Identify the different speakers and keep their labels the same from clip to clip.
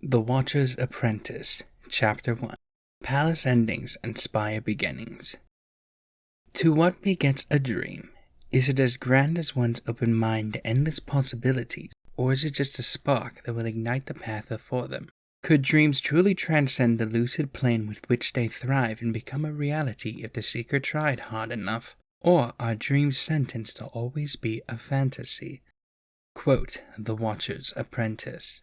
Speaker 1: The Watcher's Apprentice, Chapter 1. Palace Endings and Spire Beginnings. To what begets a dream? Is it as grand as one's open mind to endless possibilities, or is it just a spark that will ignite the path before them? Could dreams truly transcend the lucid plane with which they thrive and become a reality if the seeker tried hard enough? Or are dreams sentenced to always be a fantasy? Quote, The Watcher's Apprentice.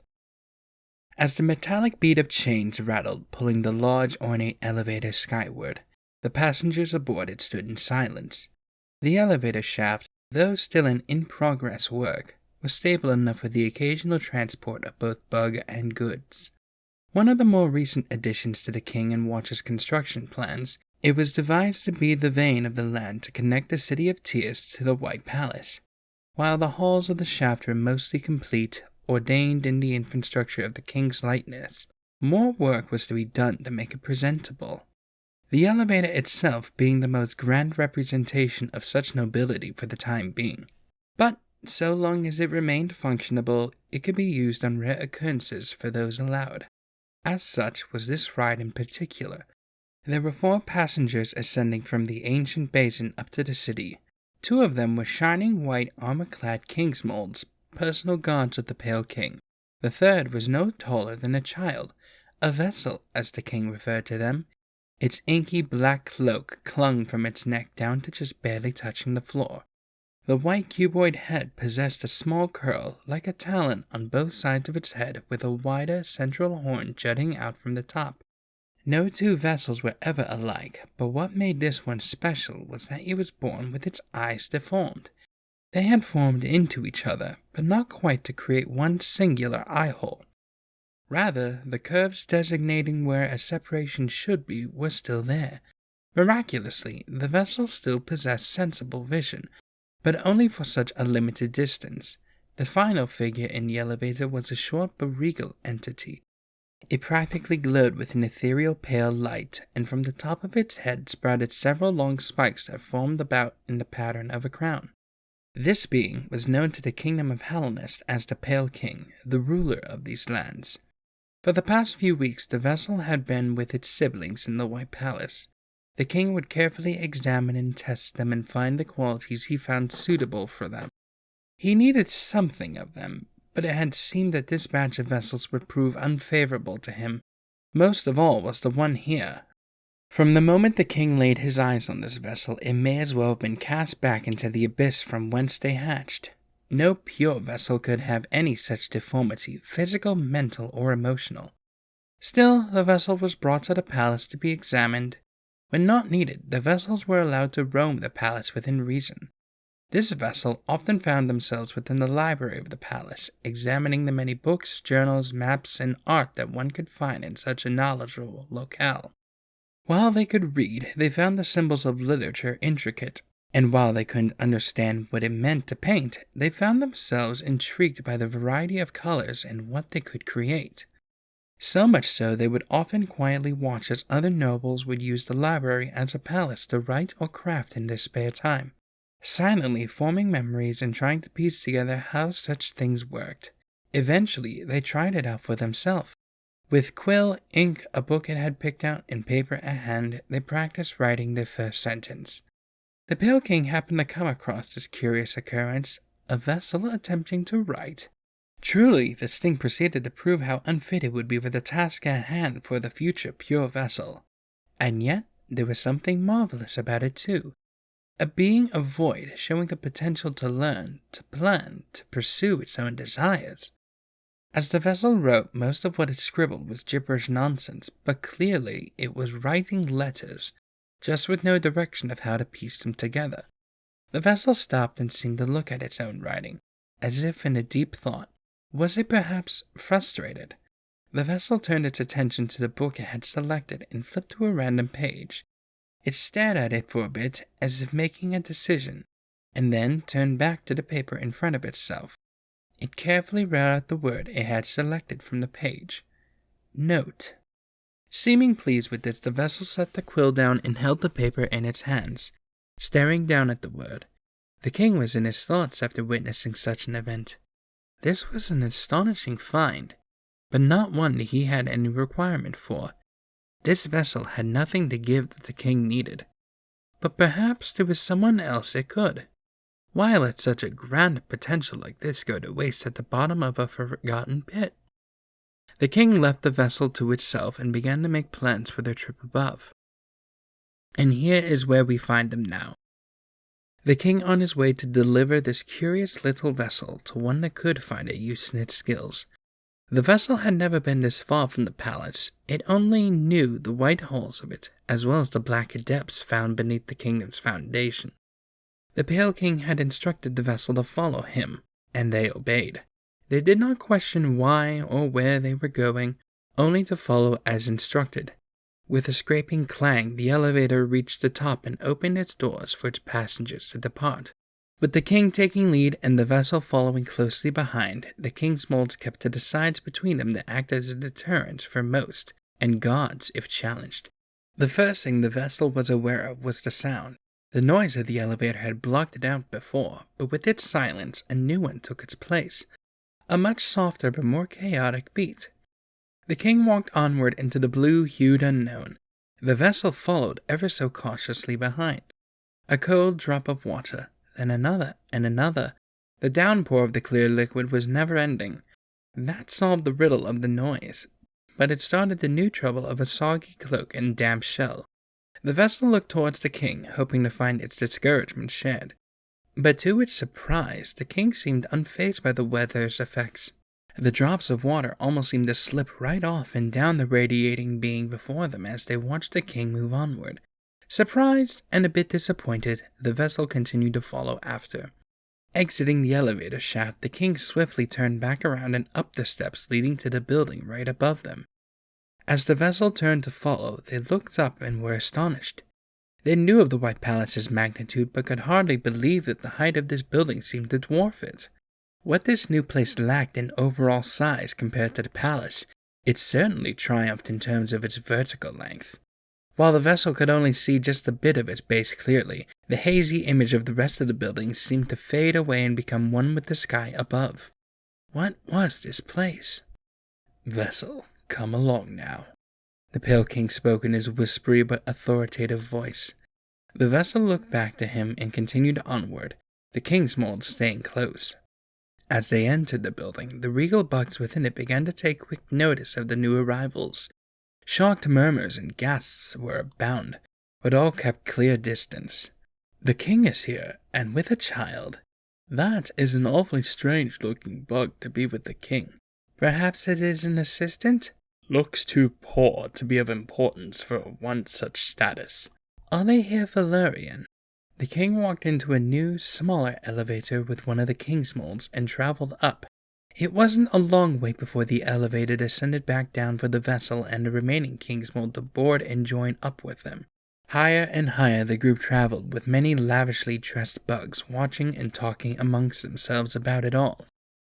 Speaker 1: As the metallic beat of chains rattled, pulling the large, ornate elevator skyward, the passengers aboard it stood in silence. The elevator shaft, though still in in-progress work, was stable enough for the occasional transport of both bug and goods. One of the more recent additions to the King and Watcher's construction plans, it was devised to be the vein of the land to connect the City of Tears to the White Palace. While the halls of the shaft were mostly complete, ordained in the infrastructure of the king's likeness, more work was to be done to make it presentable. The elevator itself being the most grand representation of such nobility for the time being. But so long as it remained functionable, it could be used on rare occurrences for those allowed. As such was this ride in particular. There were 4 passengers ascending from the ancient basin up to the city. 2 of them were shining white armor-clad king's molds, personal guards of the Pale King. The third was no taller than a child, a vessel, as the king referred to them. Its inky black cloak clung from its neck down to just barely touching the floor. The white cuboid head possessed a small curl, like a talon, on both sides of its head, with a wider central horn jutting out from the top. No 2 vessels were ever alike, but what made this one special was that it was born with its eyes deformed. They had formed into each other, but not quite to create one singular eye hole. Rather, the curves designating where a separation should be were still there. Miraculously, the vessel still possessed sensible vision, but only for such a limited distance. The final figure in the elevator was a short but regal entity. It practically glowed with an ethereal pale light, and from the top of its head sprouted several long spikes that formed about in the pattern of a crown. This being was known to the kingdom of Hellenist as the Pale King, the ruler of these lands. For the past few weeks the vessel had been with its siblings in the White Palace. The king would carefully examine and test them and find the qualities he found suitable for them. He needed something of them, but it had seemed that this batch of vessels would prove unfavorable to him. Most of all was the one here. From the moment the king laid his eyes on this vessel, it may as well have been cast back into the abyss from whence they hatched. No pure vessel could have any such deformity, physical, mental, or emotional. Still, the vessel was brought to the palace to be examined. When not needed, the vessels were allowed to roam the palace within reason. This vessel often found themselves within the library of the palace, examining the many books, journals, maps, and art that one could find in such a knowledgeable locale. While they could read, they found the symbols of literature intricate, and while they couldn't understand what it meant to paint, they found themselves intrigued by the variety of colors and what they could create. So much so they would often quietly watch as other nobles would use the library as a palace to write or craft in their spare time, silently forming memories and trying to piece together how such things worked. Eventually, they tried it out for themselves. With quill, ink, a book it had picked out, and paper at hand, they practiced writing their first sentence. The Pale King happened to come across this curious occurrence, a vessel attempting to write. Truly, this thing proceeded to prove how unfit it would be for the task at hand for the future pure vessel. And yet, there was something marvelous about it too. A being of void showing the potential to learn, to plan, to pursue its own desires. As the vessel wrote, most of what it scribbled was gibberish nonsense, but clearly it was writing letters, just with no direction of how to piece them together. The vessel stopped and seemed to look at its own writing, as if in a deep thought. Was it perhaps frustrated? The vessel turned its attention to the book it had selected and flipped to a random page. It stared at it for a bit, as if making a decision, and then turned back to the paper in front of itself. It carefully read out the word it had selected from the page. Note. Seeming pleased with this, the vessel set the quill down and held the paper in its hands, staring down at the word. The king was in his thoughts after witnessing such an event. This was an astonishing find. but not one he had any requirement for. This vessel had nothing to give that the king needed, but perhaps there was someone else it could. Why let such a grand potential like this go to waste at the bottom of a forgotten pit? The king left the vessel to itself and began to make plans for their trip above. And here is where we find them now. The king on his way to deliver this curious little vessel to one that could find a use in its skills. The vessel had never been this far from the palace. It only knew the white halls of it, as well as the black depths found beneath the kingdom's foundation. The Pale King had instructed the vessel to follow him, and they obeyed. They did not question why or where they were going, only to follow as instructed. With a scraping clang, the elevator reached the top and opened its doors for its passengers to depart. With the king taking lead and the vessel following closely behind, the king's molds kept to the sides between them to act as a deterrent for most, and guards if challenged. The first thing the vessel was aware of was the sound. The noise of the elevator had blocked it out before, but with its silence, a new one took its place. A much softer but more chaotic beat. The king walked onward into the blue-hued unknown. The vessel followed ever so cautiously behind. A cold drop of water, then another and another. The downpour of the clear liquid was never-ending. That solved the riddle of the noise, but it started the new trouble of a soggy cloak and damp shell. The vessel looked towards the king, hoping to find its discouragement shared. But to its surprise, the king seemed unfazed by the weather's effects. The drops of water almost seemed to slip right off and down the radiating being before them as they watched the king move onward. Surprised and a bit disappointed, the vessel continued to follow after. Exiting the elevator shaft, the king swiftly turned back around and up the steps leading to the building right above them. As the vessel turned to follow, they looked up and were astonished. They knew of the White Palace's magnitude, but could hardly believe that the height of this building seemed to dwarf it. What this new place lacked in overall size compared to the palace, it certainly triumphed in terms of its vertical length. While the vessel could only see just a bit of its base clearly, the hazy image of the rest of the building seemed to fade away and become one with the sky above. What was this place? "Vessel, come along now," the Pale King spoke in his whispery but authoritative voice. The vessel looked back to him and continued onward, the king's mold staying close. As they entered the building, the regal bugs within it began to take quick notice of the new arrivals. Shocked murmurs and gasps were abound, but all kept clear distance. "The king is here, and with a child. That is an awfully strange-looking bug to be with the king. Perhaps it is an assistant? Looks too poor to be of importance for one such status. Are they here for Lurien?" The king walked into a new, smaller elevator with one of the king's molds and traveled up. It wasn't a long wait before the elevator descended back down for the vessel and the remaining king's mold to board and join up with them. Higher and higher the group traveled, with many lavishly dressed bugs watching and talking amongst themselves about it all.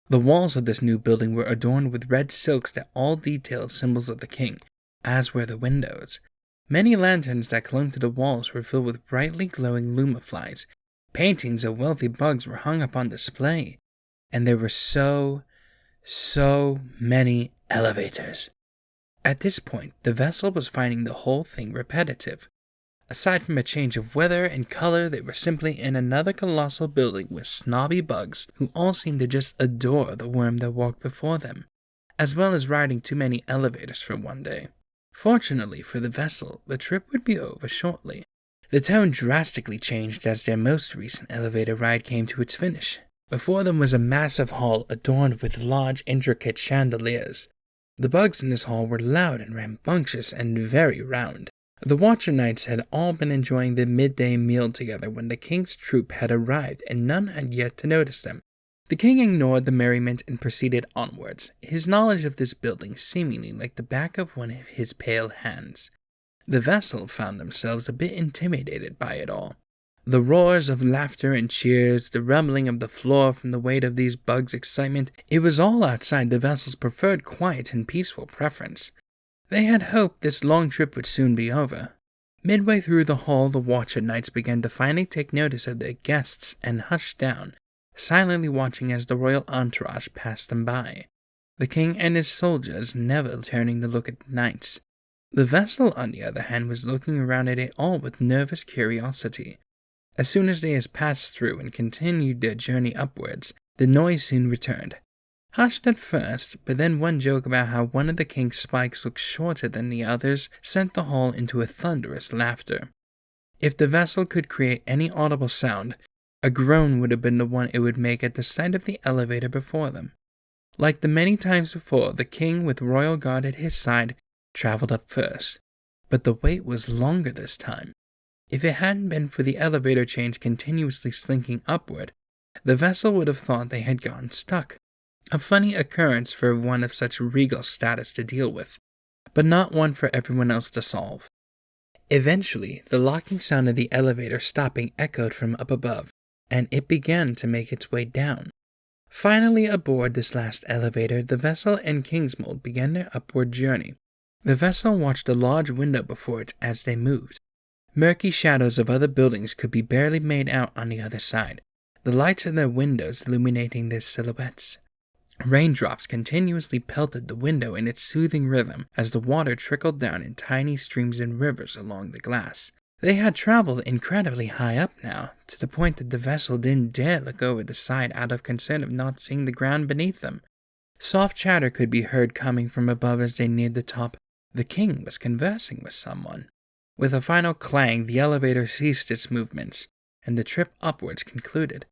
Speaker 1: The walls of this new building were adorned with red silks that all detailed symbols of the king, as were the windows. Many lanterns that clung to the walls were filled with brightly glowing lumiflies. Paintings of wealthy bugs were hung up on display. And there were so many elevators. At this point, the vessel was finding the whole thing repetitive. Aside from a change of weather and color, they were simply in another colossal building with snobby bugs who all seemed to just adore the worm that walked before them, as well as riding too many elevators for one day. Fortunately for the vessel, the trip would be over shortly. The tone drastically changed as their most recent elevator ride came to its finish. Before them was a massive hall adorned with large, intricate chandeliers. The bugs in this hall were loud and rambunctious and very round. The Watcher Knights had all been enjoying the midday meal together when the king's troop had arrived, and none had yet to notice them. The king ignored the merriment and proceeded onwards, his knowledge of this building seemingly like the back of one of his pale hands. The vessel found themselves a bit intimidated by it all. The roars of laughter and cheers, the rumbling of the floor from the weight of these bugs' excitement, it was all outside the vessel's preferred quiet and peaceful preference. They had hoped this long trip would soon be over. Midway through the hall, the Watcher Knights began to finally take notice of their guests and hushed down, silently watching as the royal entourage passed them by. the king and his soldiers never turning to look at the knights. The vessel, on the other hand, was looking around at it all with nervous curiosity. As soon as they had passed through and continued their journey upwards, the noise soon returned. Hushed at first, but then one joke about how one of the king's spikes looked shorter than the others sent the hall into a thunderous laughter. If the vessel could create any audible sound, a groan would have been the one it would make at the sight of the elevator before them. Like the many times before, the king, with royal guard at his side, traveled up first, but the wait was longer this time. If it hadn't been for the elevator chains continuously slinking upward, the vessel would have thought they had gotten stuck. A funny occurrence for one of such regal status to deal with, but not one for everyone else to solve. Eventually, the locking sound of the elevator stopping echoed from up above, and it began to make its way down. Finally aboard this last elevator, the vessel and Kingsmold began their upward journey. The vessel watched a large window before it as they moved. Murky shadows of other buildings could be barely made out on the other side, the lights in their windows illuminating their silhouettes. Raindrops continuously pelted the window in its soothing rhythm as the water trickled down in tiny streams and rivers along the glass. They had traveled incredibly high up now, to the point that the vessel didn't dare look over the side out of concern of not seeing the ground beneath them. Soft chatter could be heard coming from above as they neared the top. The king was conversing with someone. With a final clang, the elevator ceased its movements, and the trip upwards concluded.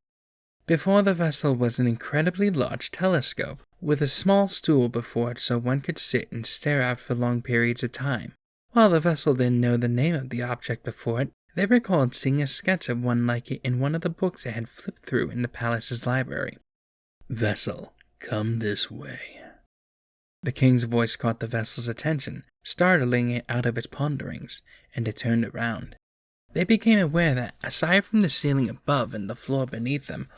Speaker 1: Before the vessel was an incredibly large telescope, with a small stool before it so one could sit and stare out for long periods of time. While the vessel didn't know the name of the object before it, they recalled seeing a sketch of one like it in one of the books it had flipped through in the palace's library. "Vessel, come this way." The king's voice caught the vessel's attention, startling it out of its ponderings, and it turned around. They became aware that, aside from the ceiling above and the floor beneath them,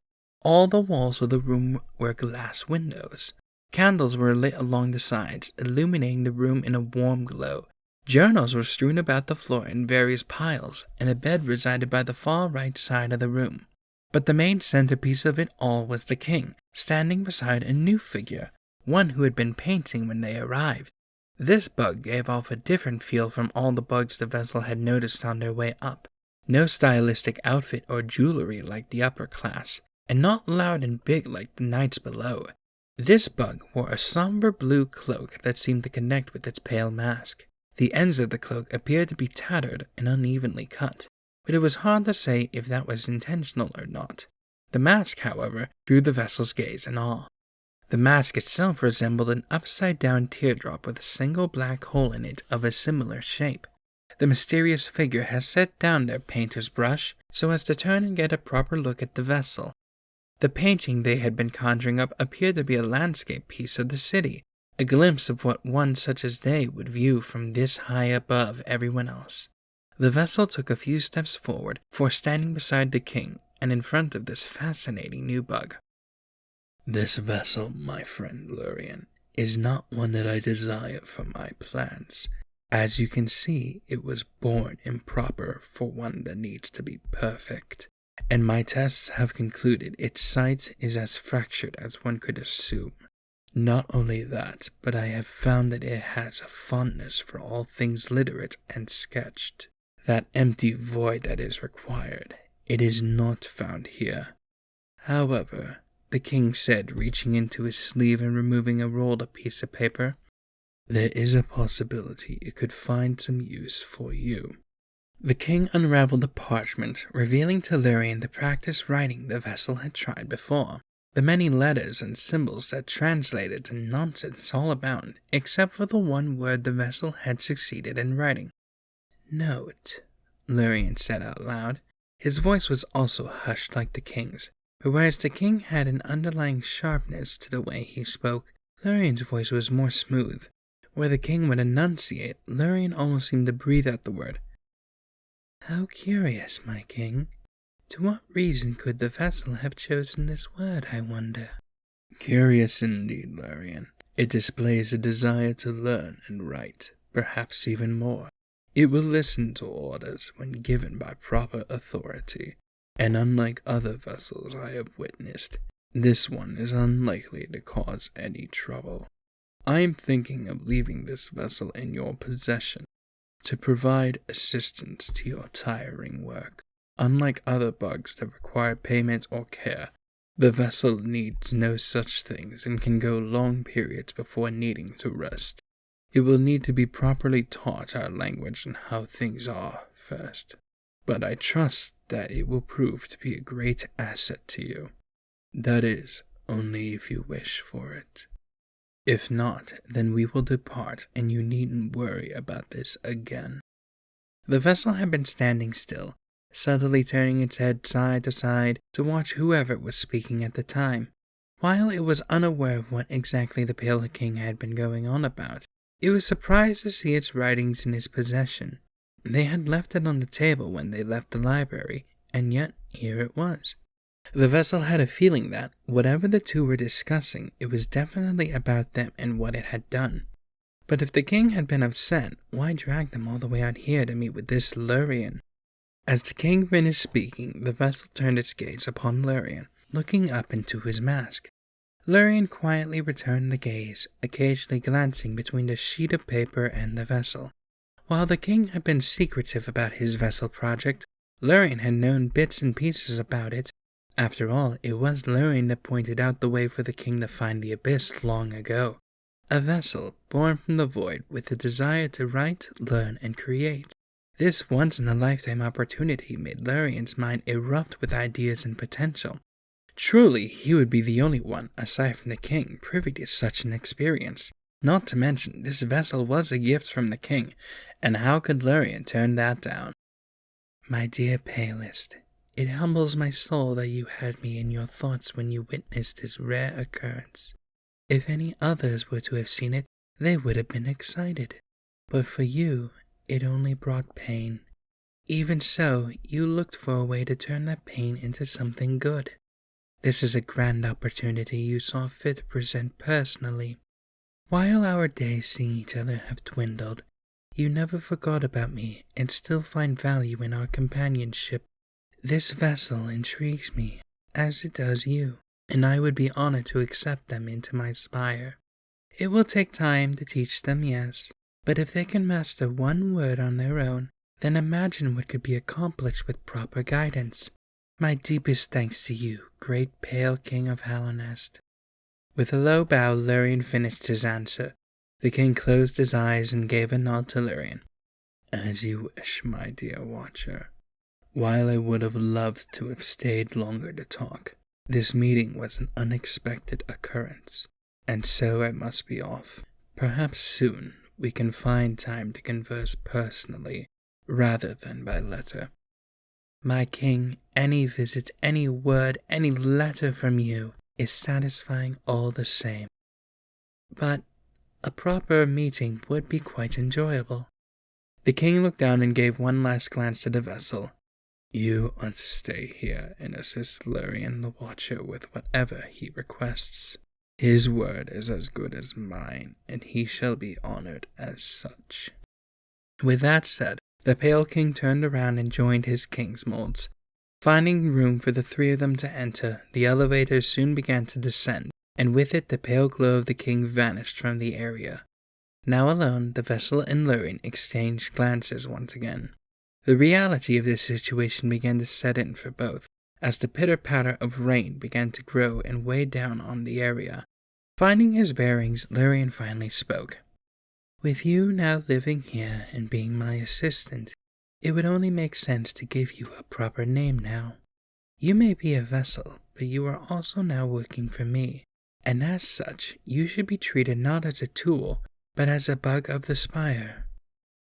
Speaker 1: all the walls of the room were glass windows. Candles were lit along the sides, illuminating the room in a warm glow. Journals were strewn about the floor in various piles, and a bed resided by the far right side of the room. But the main centerpiece of it all was the king, standing beside a new figure, one who had been painting when they arrived. This bug gave off a different feel from all the bugs the vessel had noticed on their way up. No stylistic outfit or jewelry like the upper class, and not loud and big like the knights below. This bug wore a somber blue cloak that seemed to connect with its pale mask. The ends of the cloak appeared to be tattered and unevenly cut, but it was hard to say if that was intentional or not. The mask, however, drew the vessel's gaze in awe. The mask itself resembled an upside-down teardrop with a single black hole in it of a similar shape. The mysterious figure had set down their painter's brush so as to turn and get a proper look at the vessel. The painting they had been conjuring up appeared to be a landscape piece of the city, a glimpse of what one such as they would view from this high above everyone else. The vessel took a few steps forward, for standing beside the king and in front of this fascinating new bug. "This vessel, my friend Lurien, is not one that I desire for my plans. As you can see, it was born improper for one that needs to be perfect, and my tests have concluded its sight is as fractured as one could assume. Not only that, but I have found that it has a fondness for all things literate and sketched. That empty void that is required, it is not found here. However," the king said, reaching into his sleeve and removing a rolled up piece of paper, "there is a possibility it could find some use for you." The king unraveled the parchment, revealing to Lurien the practice writing the vessel had tried before. The many letters and symbols that translated to nonsense all abound, except for the one word the vessel had succeeded in writing. "Note," Lurien said out loud. His voice was also hushed like the king's, but whereas the king had an underlying sharpness to the way he spoke, Lurien's voice was more smooth. Where the king would enunciate, Lurien almost seemed to breathe out the word. "How curious, my king. To what reason could the vessel have chosen this word, I wonder?" "Curious indeed, Lurien. It displays a desire to learn and write, perhaps even more. It will listen to orders when given by proper authority, and unlike other vessels I have witnessed, this one is unlikely to cause any trouble." I am thinking of leaving this vessel in your possession to provide assistance to your tiring work. Unlike other bugs that require payment or care, the vessel needs no such things and can go long periods before needing to rest. It will need to be properly taught our language and how things are first, but I trust that it will prove to be a great asset to you. That is, only if you wish for it. If not, then we will depart, and you needn't worry about this again. The vessel had been standing still, subtly turning its head side to side to watch whoever was speaking at the time. While it was unaware of what exactly the Pale King had been going on about, it was surprised to see its writings in his possession. They had left it on the table when they left the library, and yet here it was. The vessel had a feeling that, whatever the two were discussing, it was definitely about them and what it had done. But if the king had been upset, why drag them all the way out here to meet with this Lurien? As the king finished speaking, the vessel turned its gaze upon Lurien, looking up into his mask. Lurien quietly returned the gaze, occasionally glancing between the sheet of paper and the vessel. While the king had been secretive about his vessel project, Lurien had known bits and pieces about it. After all, it was Lurien that pointed out the way for the king to find the abyss long ago. A vessel born from the void with the desire to write, learn, and create. This once-in-a-lifetime opportunity made Lurien's mind erupt with ideas and potential. Truly, he would be the only one, aside from the king, privy to such an experience. Not to mention, this vessel was a gift from the king, and how could Lurien turn that down? My dear Palest, it humbles my soul that you had me in your thoughts when you witnessed this rare occurrence. If any others were to have seen it, they would have been excited. But for you, it only brought pain. Even so, you looked for a way to turn that pain into something good. This is a grand opportunity you saw fit to present personally. While our days seeing each other have dwindled, you never forgot about me and still find value in our companionship. This vessel intrigues me, as it does you, and I would be honored to accept them into my spire. It will take time to teach them, yes, but if they can master one word on their own, then imagine what could be accomplished with proper guidance. My deepest thanks to you, great Pale King of Halonest. With a low bow, Lurien finished his answer. The king closed his eyes and gave a nod to Lurien. As you wish, my dear Watcher. While I would have loved to have stayed longer to talk, this meeting was an unexpected occurrence, and so I must be off. Perhaps soon we can find time to converse personally, rather than by letter. My king, any visit, any word, any letter from you is satisfying all the same. But a proper meeting would be quite enjoyable. The king looked down and gave one last glance to the vessel. You are to stay here and assist Lurien the Watcher with whatever he requests. His word is as good as mine, and he shall be honored as such. With that said, the Pale King turned around and joined his king's molds. Finding room for the three of them to enter, the elevator soon began to descend, and with it the pale glow of the king vanished from the area. Now alone, the vessel and Lurien exchanged glances once again. The reality of this situation began to set in for both, as the pitter-patter of rain began to grow and weigh down on the area. Finding his bearings, Lurien finally spoke. With you now living here and being my assistant, it would only make sense to give you a proper name now. You may be a vessel, but you are also now working for me, and as such, you should be treated not as a tool, but as a bug of the spire.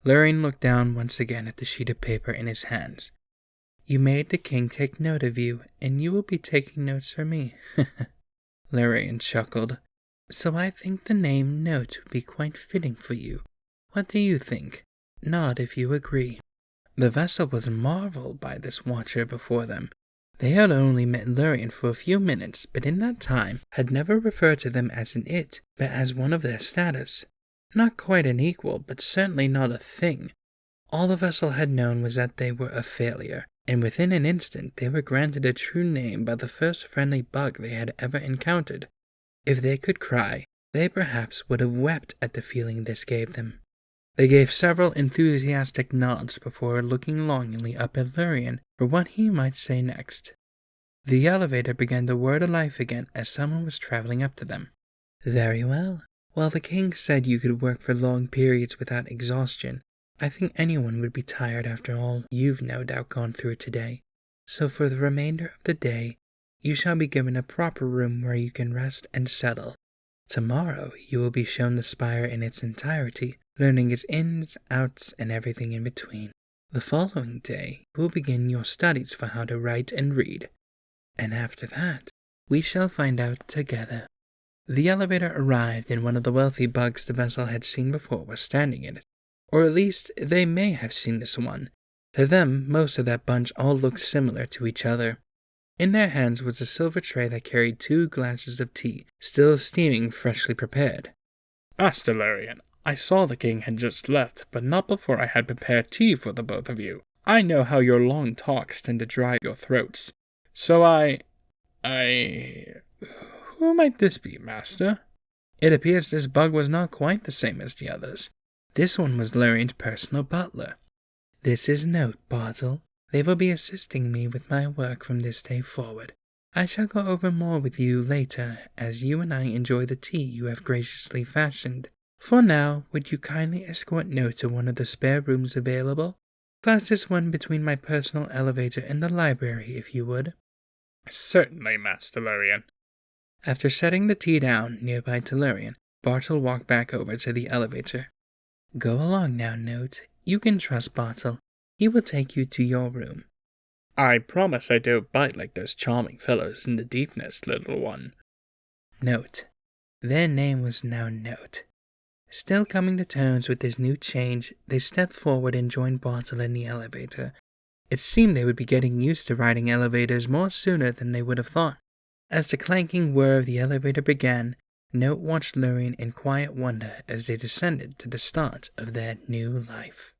Speaker 1: Lurien looked down once again at the sheet of paper in his hands. You made the king take note of you, and you will be taking notes for me. Lurien chuckled. So I think the name Note would be quite fitting for you. What do you think? Nod if you agree. The vessel was marveled by this watcher before them. They had only met Lurien for a few minutes, but in that time had never referred to them as an it, but as one of their status. Not quite an equal, but certainly not a thing. All the vessel had known was that they were a failure, and within an instant they were granted a true name by the first friendly bug they had ever encountered. If they could cry, they perhaps would have wept at the feeling this gave them. They gave several enthusiastic nods before looking longingly up at Lurien for what he might say next. The elevator began to whir to life again as someone was traveling up to them. Very well. While the king said you could work for long periods without exhaustion, I think anyone would be tired after all you've no doubt gone through today. So for the remainder of the day, you shall be given a proper room where you can rest and settle. Tomorrow you will be shown the spire in its entirety, learning its ins, outs, and everything in between. The following day, you will begin your studies for how to write and read. And after that, we shall find out together. The elevator arrived, and one of the wealthy bugs the vessel had seen before was standing in it. Or at least, they may have seen this one. To them, most of that bunch all looked similar to each other. In their hands was a silver tray that carried 2 glasses of tea, still steaming, freshly prepared.
Speaker 2: Master Lurien, I saw the king had just left, but not before I had prepared tea for the both of you. I know how your long talks tend to dry your throats. So Who might this be, master?
Speaker 1: It appears this bug was not quite the same as the others. This one was Lurien's personal butler. This is Note, Bartle. They will be assisting me with my work from this day forward. I shall go over more with you later, as you and I enjoy the tea you have graciously fashioned. For now, would you kindly escort Note to one of the spare rooms available? Class this one between my personal elevator and the library, if you would.
Speaker 2: Certainly, Master Lurien.
Speaker 1: After setting the tea down nearby to Lurien, Bartle walked back over to the elevator. Go along now, Note. You can trust Bartle. He will take you to your room.
Speaker 2: I promise I don't bite like those charming fellows in the deepness, little one.
Speaker 1: Note. Their name was now Note. Still coming to terms with this new change, they stepped forward and joined Bartle in the elevator. It seemed they would be getting used to riding elevators more sooner than they would have thought. As the clanking whir of the elevator began, Note watched Lurien in quiet wonder as they descended to the start of their new life.